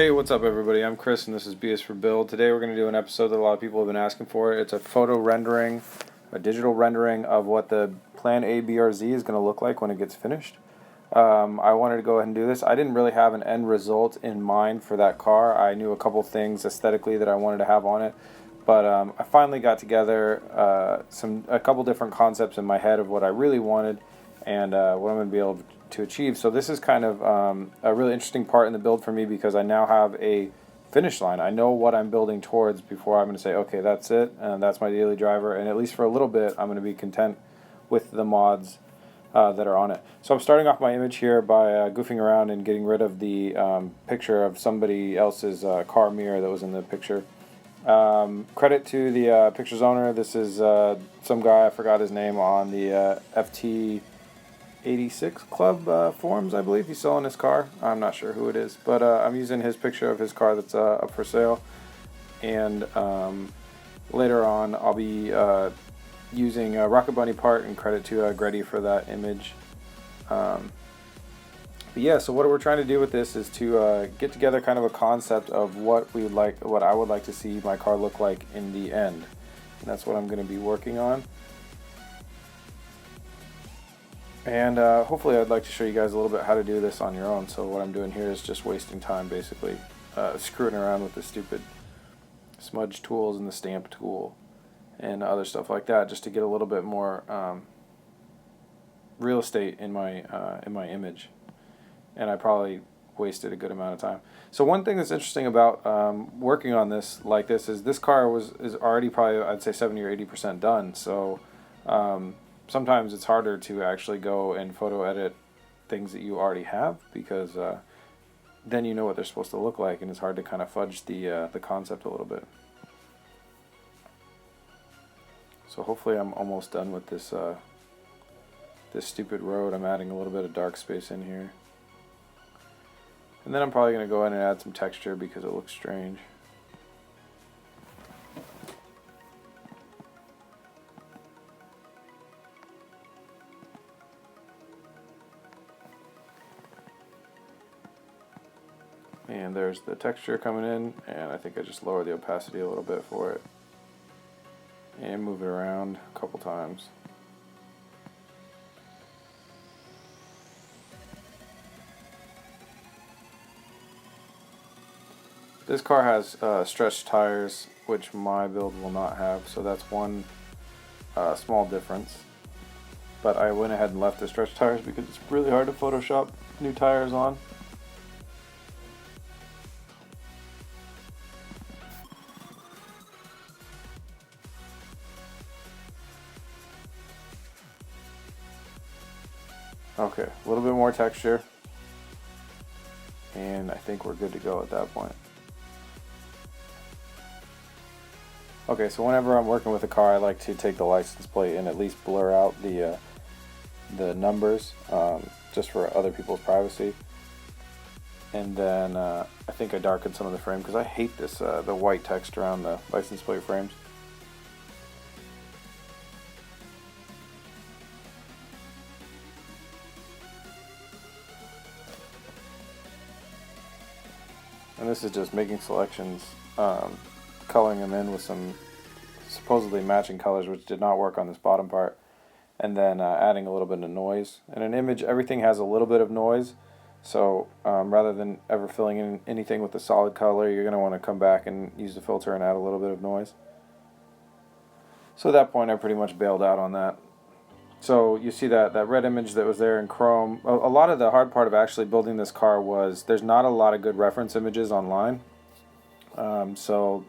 Hey, what's up everybody? I'm Chris and this is BS for Build. Today we're going to do an episode that a lot of people have been asking for. It's a photo rendering, a digital rendering of what the Plan A BRZ is going to look like when it gets finished. I wanted to go ahead and do this. I didn't really have an end result in mind for that car. I knew a couple things aesthetically that I wanted to have on it. But I finally got together a couple different concepts in my head of what I really wanted and what I'm going to be able to achieve. So this is kind of a really interesting part in the build for me because I now have a finish line. I know what I'm building towards before I'm going to say, okay, that's it, and that's my daily driver, and at least for a little bit I'm going to be content with the mods that are on it. So I'm starting off my image here by goofing around and getting rid of the picture of somebody else's car mirror that was in the picture. Credit to the picture's owner. This is some guy, I forgot his name, on the FT86 Club forums, I believe. He's selling his car. I'm not sure who it is, but I'm using his picture of his car that's up for sale. And later on, I'll be using a Rocket Bunny part, and credit to Grady for that image. But yeah, so what we're trying to do with this is to get together kind of a concept of what I would like to see my car look like in the end. And that's what I'm going to be working on. And hopefully I'd like to show you guys a little bit how to do this on your own. So what I'm doing here is just wasting time basically screwing around with the stupid smudge tools and the stamp tool and other stuff like that, just to get a little bit more real estate in my image. And I probably wasted a good amount of time. So one thing that's interesting about working on this like this is this car is already probably, I'd say, 70 or 80% done. So sometimes it's harder to actually go and photo edit things that you already have, because then you know what they're supposed to look like, and it's hard to kind of fudge the concept a little bit. So hopefully I'm almost done with this this stupid road. I'm adding a little bit of dark space in here. And then I'm probably going to go in and add some texture because it looks strange. And there's the texture coming in, and I think I just lowered the opacity a little bit for it. And move it around a couple times. This car has stretched tires, which my build will not have, so that's one small difference. But I went ahead and left the stretched tires because it's really hard to Photoshop new tires on. Okay, a little bit more texture, and I think we're good to go at that point. Okay, so whenever I'm working with a car, I like to take the license plate and at least blur out the numbers, just for other people's privacy. And then I think I darkened some of the frame because I hate this the white text around the license plate frames. And this is just making selections, coloring them in with some supposedly matching colors, which did not work on this bottom part, and then adding a little bit of noise. In an image, everything has a little bit of noise, so rather than ever filling in anything with a solid color, you're going to want to come back and use the filter and add a little bit of noise. So at that point, I pretty much bailed out on that. So you see that red image that was there in Chrome. A lot of the hard part of actually building this car was there's not a lot of good reference images online. So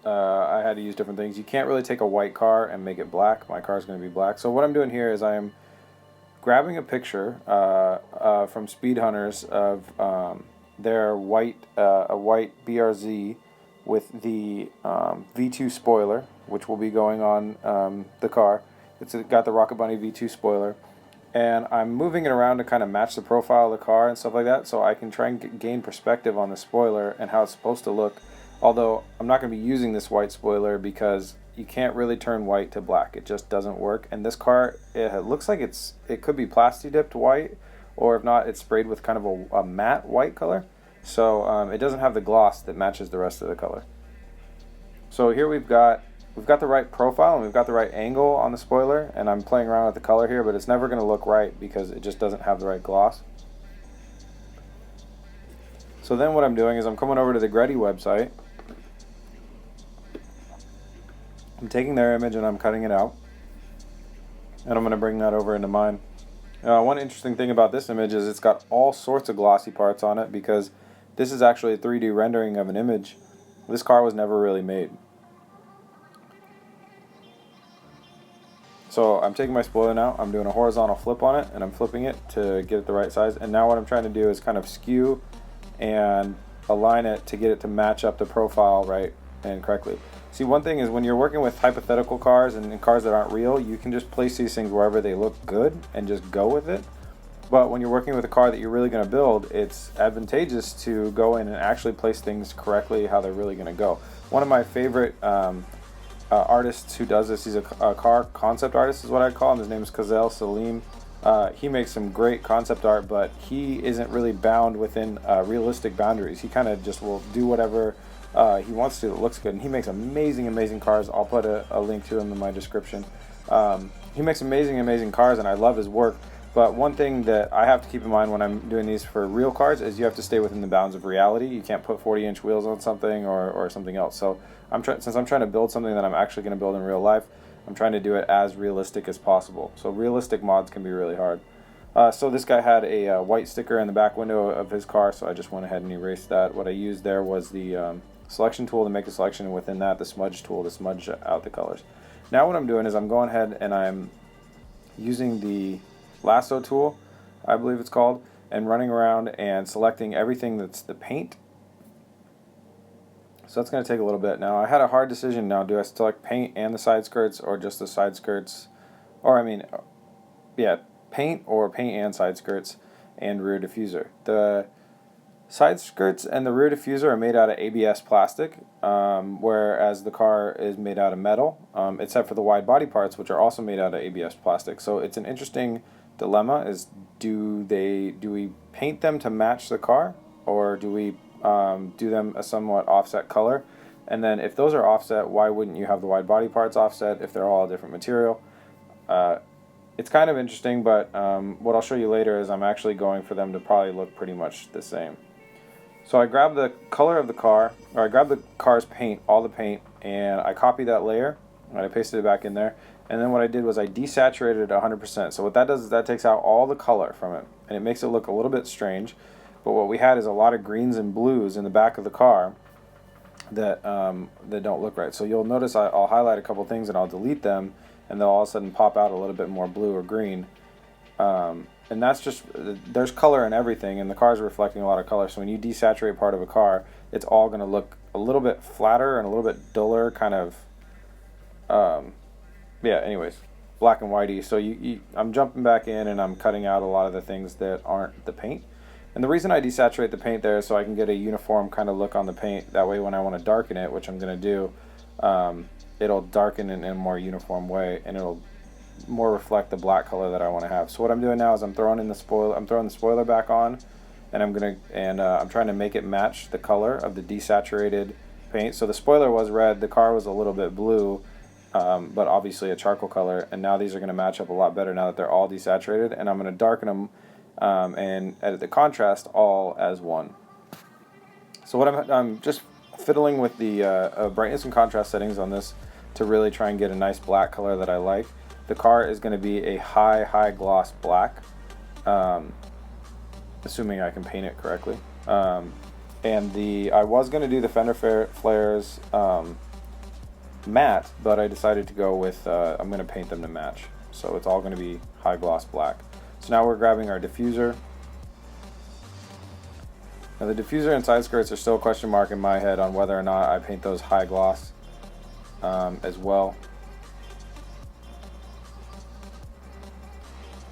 I had to use different things. You can't really take a white car and make it black. My car is going to be black. So what I'm doing here is I am grabbing a picture from Speed Hunters of their a white BRZ with the V2 spoiler, which will be going on the car. It's got the Rocket Bunny V2 spoiler, and I'm moving it around to kind of match the profile of the car and stuff like that, so I can try and gain perspective on the spoiler and how it's supposed to look. Although I'm not going to be using this white spoiler because you can't really turn white to black. It just doesn't work. And this car, it looks like it could be plasti dipped white, or if not, it's sprayed with kind of a matte white color. So it doesn't have the gloss that matches the rest of the color. So here we've got the right profile and we've got the right angle on the spoiler, and I'm playing around with the color here, but it's never going to look right because it just doesn't have the right gloss. So then what I'm doing is I'm coming over to the Greddy website. I'm taking their image and I'm cutting it out, and I'm going to bring that over into mine. One interesting thing about this image is it's got all sorts of glossy parts on it because this is actually a 3D rendering of an image. This car was never really made. So I'm taking my spoiler now, I'm doing a horizontal flip on it, and I'm flipping it to get it the right size. And now what I'm trying to do is kind of skew and align it to get it to match up the profile right and correctly. See, one thing is when you're working with hypothetical cars and cars that aren't real, you can just place these things wherever they look good and just go with it. But when you're working with a car that you're really going to build, it's advantageous to go in and actually place things correctly how they're really going to go. One of my favorite artists who does this, he's a car concept artist is what I'd call him. His name is Kazel Salim. He makes some great concept art, but he isn't really bound within realistic boundaries. He kind of just will do whatever he wants to that looks good, and he makes amazing cars. I'll put a link to him in my description. He makes amazing cars, and I love his work. But one thing that I have to keep in mind when I'm doing these for real cars is you have to stay within the bounds of reality. You can't put 40-inch wheels on something or something else. So since I'm trying to build something that I'm actually going to build in real life, I'm trying to do it as realistic as possible. So realistic mods can be really hard. So this guy had a white sticker in the back window of his car, so I just went ahead and erased that. What I used there was the selection tool to make a selection, and within that the smudge tool to smudge out the colors. Now what I'm doing is I'm going ahead and I'm using the lasso tool, I believe it's called, and running around and selecting everything that's the paint. So that's going to take a little bit. Now I had a hard decision. Now do I select paint and the side skirts, or just the side skirts, or paint or paint and side skirts and rear diffuser. The side skirts and the rear diffuser are made out of ABS plastic, whereas the car is made out of metal, except for the wide body parts, which are also made out of ABS plastic. So it's an interesting dilemma: is do we paint them to match the car, or do we do them a somewhat offset color? And then if those are offset, why wouldn't you have the wide body parts offset if they're all a different material? It's kind of interesting, but what I'll show you later is I'm actually going for them to probably look pretty much the same. So I grabbed the color of the car, or I grabbed the car's paint, all the paint, and I copied that layer, and I pasted it back in there. And then what I did was I desaturated it 100%. So what that does is that takes out all the color from it, and it makes it look a little bit strange. But what we had is a lot of greens and blues in the back of the car that don't look right. So you'll notice I'll highlight a couple things and I'll delete them, and they'll all of a sudden pop out a little bit more blue or green. And that's just, there's color in everything, and the car's reflecting a lot of color. So when you desaturate part of a car, it's all going to look a little bit flatter and a little bit duller, kind of, anyways, black and whitey. So I'm jumping back in and I'm cutting out a lot of the things that aren't the paint. And the reason I desaturate the paint there is so I can get a uniform kind of look on the paint. That way when I want to darken it, which I'm going to do, it'll darken in a more uniform way, and it'll more reflect the black color that I want to have. So what I'm doing now is I'm throwing the spoiler back on, and I'm trying to make it match the color of the desaturated paint. So the spoiler was red, the car was a little bit blue, but obviously a charcoal color, and now these are going to match up a lot better now that they're all desaturated. And I'm going to darken them and edit the contrast all as one. So what I'm just fiddling with the brightness and contrast settings on this to really try and get a nice black color that I like. The car is going to be a high gloss black, assuming I can paint it correctly. And I was going to do the fender flares matte, but I decided to go with I'm going to paint them to match. So it's all going to be high gloss black. So now we're grabbing our diffuser. Now the diffuser and side skirts are still a question mark in my head on whether or not I paint those high gloss as well.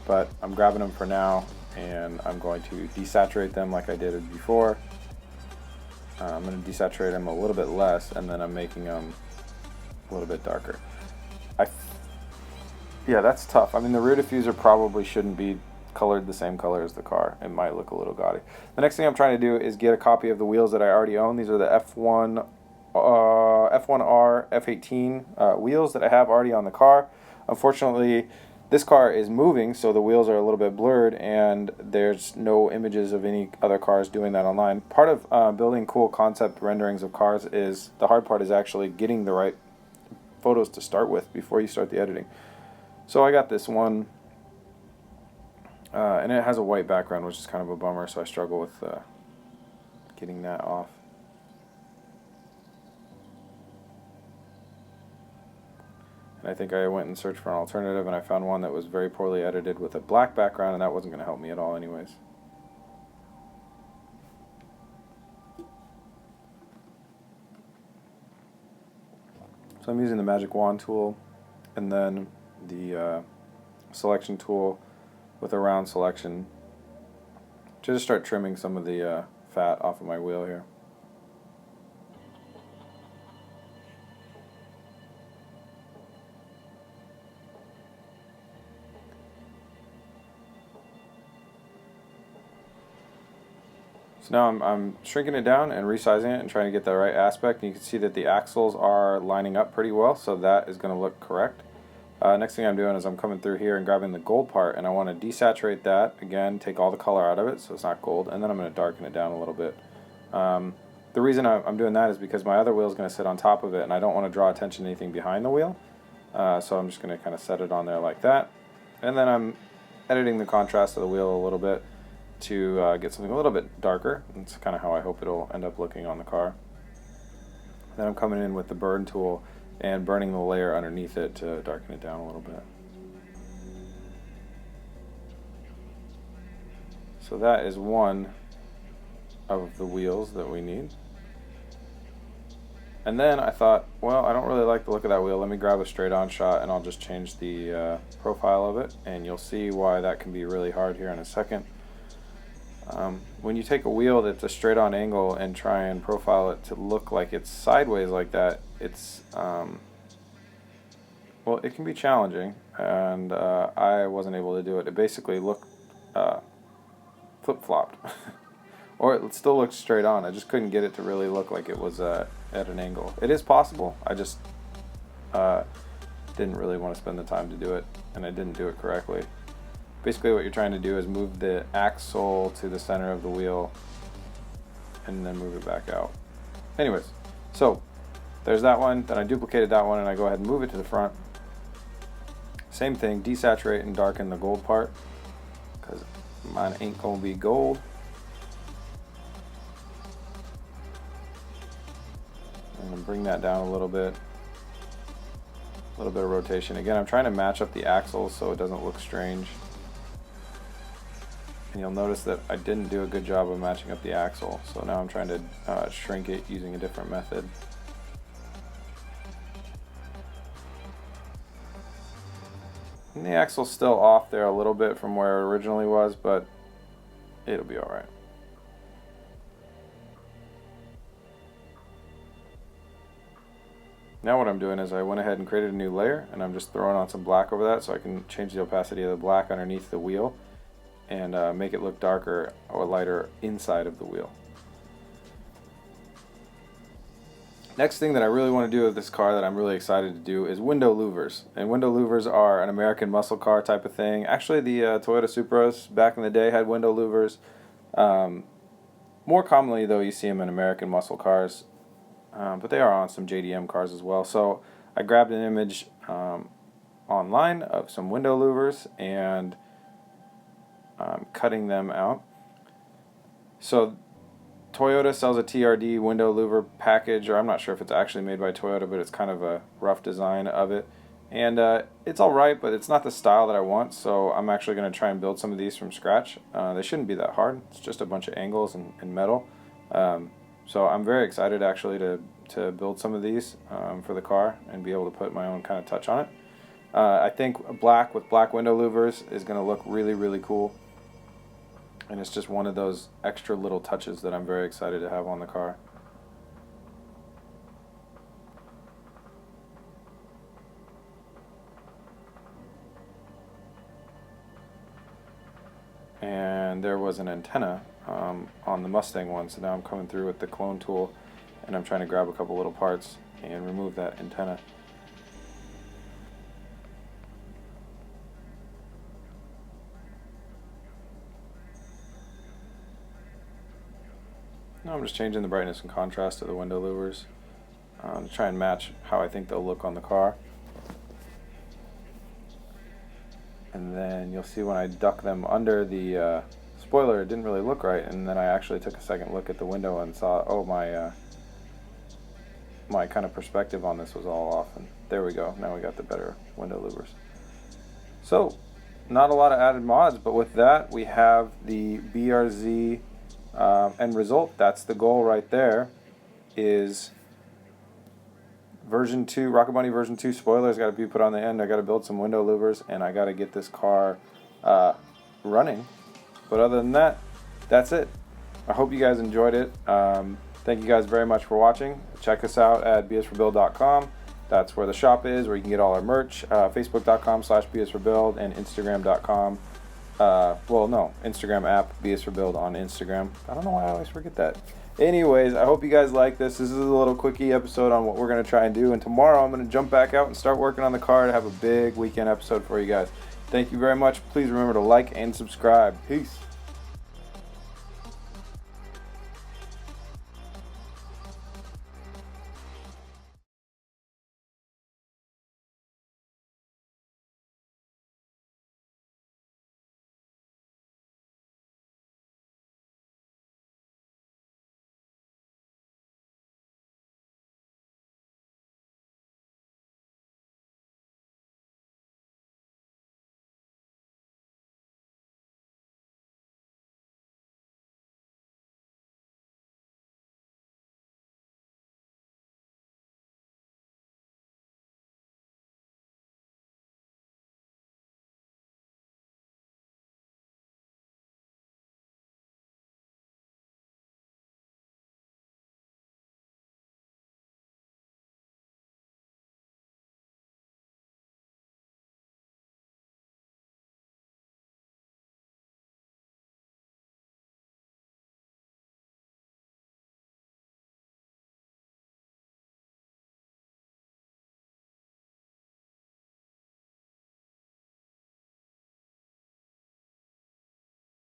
But I'm grabbing them for now, and I'm going to desaturate them like I did before. I'm going to desaturate them a little bit less, and then I'm making them a little bit darker. Yeah, that's tough. I mean, the rear diffuser probably shouldn't be colored the same color as the car. It might look a little gaudy. The next thing I'm trying to do is get a copy of the wheels that I already own. These are the F1R, F18 wheels that I have already on the car. Unfortunately, this car is moving, so the wheels are a little bit blurred, and there's no images of any other cars doing that online. Part of building cool concept renderings of cars is, the hard part is actually getting the right photos to start with before you start the editing. So I got this one, and it has a white background, which is kind of a bummer, so I struggle with getting that off. And I think I went and searched for an alternative, and I found one that was very poorly edited with a black background, and that wasn't going to help me at all anyways. So I'm using the magic wand tool and then the selection tool with a round selection to just start trimming some of the fat off of my wheel here. So now I'm shrinking it down and resizing it and trying to get the right aspect. And you can see that the axles are lining up pretty well, so that is going to look correct. Next thing I'm doing is I'm coming through here and grabbing the gold part, and I want to desaturate that, again, take all the color out of it so it's not gold, and then I'm going to darken it down a little bit. The reason I'm doing that is because my other wheel is going to sit on top of it, and I don't want to draw attention to anything behind the wheel. So I'm just going to kind of set it on there like that. And then I'm editing the contrast of the wheel a little bit to get something a little bit darker. That's kind of how I hope it'll end up looking on the car. Then I'm coming in with the burn tool and burning the layer underneath it to darken it down a little bit. So that is one of the wheels that we need. And then I thought, well, I don't really like the look of that wheel. Let me grab a straight-on shot, and I'll just change the profile of it, and you'll see why that can be really hard here in a second. When you take a wheel that's a straight-on angle and try and profile it to look like it's sideways like that, it's well, it can be challenging, and I wasn't able to do it. It basically looked flip-flopped. Or it still looks straight on. I just couldn't get it to really look like it was at an angle. It is possible. I just didn't really want to spend the time to do it, and I didn't do it correctly. Basically what you're trying to do is move the axle to the center of the wheel and then move it back out. Anyways, so there's that one. Then I duplicated that one, and I go ahead and move it to the front. Same thing, desaturate and darken the gold part, because mine ain't gonna be gold. And bring that down a little bit of rotation. Again, I'm trying to match up the axles so it doesn't look strange. And you'll notice that I didn't do a good job of matching up the axle, so now I'm trying to shrink it using a different method. And the axle's still off there a little bit from where it originally was, but it'll be alright. Now what I'm doing is I went ahead and created a new layer, and I'm just throwing on some black over that so I can change the opacity of the black underneath the wheel and make it look darker or lighter inside of the wheel. Next thing that I really want to do with this car that I'm really excited to do is window louvers. And window louvers are an American muscle car type of thing. Actually, the Toyota Supras back in the day had window louvers. More commonly, though, you see them in American muscle cars. But they are on some JDM cars as well. So I grabbed an image online of some window louvers and cutting them out. So Toyota sells a TRD window louver package, or I'm not sure if it's actually made by Toyota, but it's kind of a rough design of it. And it's alright, but it's not the style that I want, so I'm actually going to try and build some of these from scratch. They shouldn't be that hard. It's just a bunch of angles and metal. So I'm very excited actually to build some of these for the car and be able to put my own kind of touch on it. I think black with black window louvers is going to look really, really cool. And it's just one of those extra little touches that I'm very excited to have on the car. and there was an antenna on the Mustang one, so now I'm coming through with the clone tool and I'm trying to grab a couple little parts and remove that antenna. Now I'm just changing the brightness and contrast of the window louvers to try and match how I think they'll look on the car. And then you'll see when I duck them under the spoiler, it didn't really look right, and then I actually took a second look at the window and saw, oh, my kind of perspective on this was all off, and there we go. Now we got the better window louvers. So, not a lot of added mods, but with that, we have the BRZ end result. That's the goal right there, is version 2, Rocket Bunny version 2 spoilers got to be put on the end. I got to build some window louvers, and I got to get this car running. But other than that, that's it. I hope you guys enjoyed it. Thank you guys very much for watching. Check us out at bsforbuild.com. That's where the shop is, where you can get all our merch. Facebook.com/bsforbuild and Instagram.com. Instagram app, bsforbuild on Instagram. I don't know why I always forget that. Anyways, I hope you guys like this. This is a little quickie episode on what we're going to try and do. And tomorrow I'm going to jump back out and start working on the car to have a big weekend episode for you guys. Thank you very much. Please remember to like and subscribe. Peace.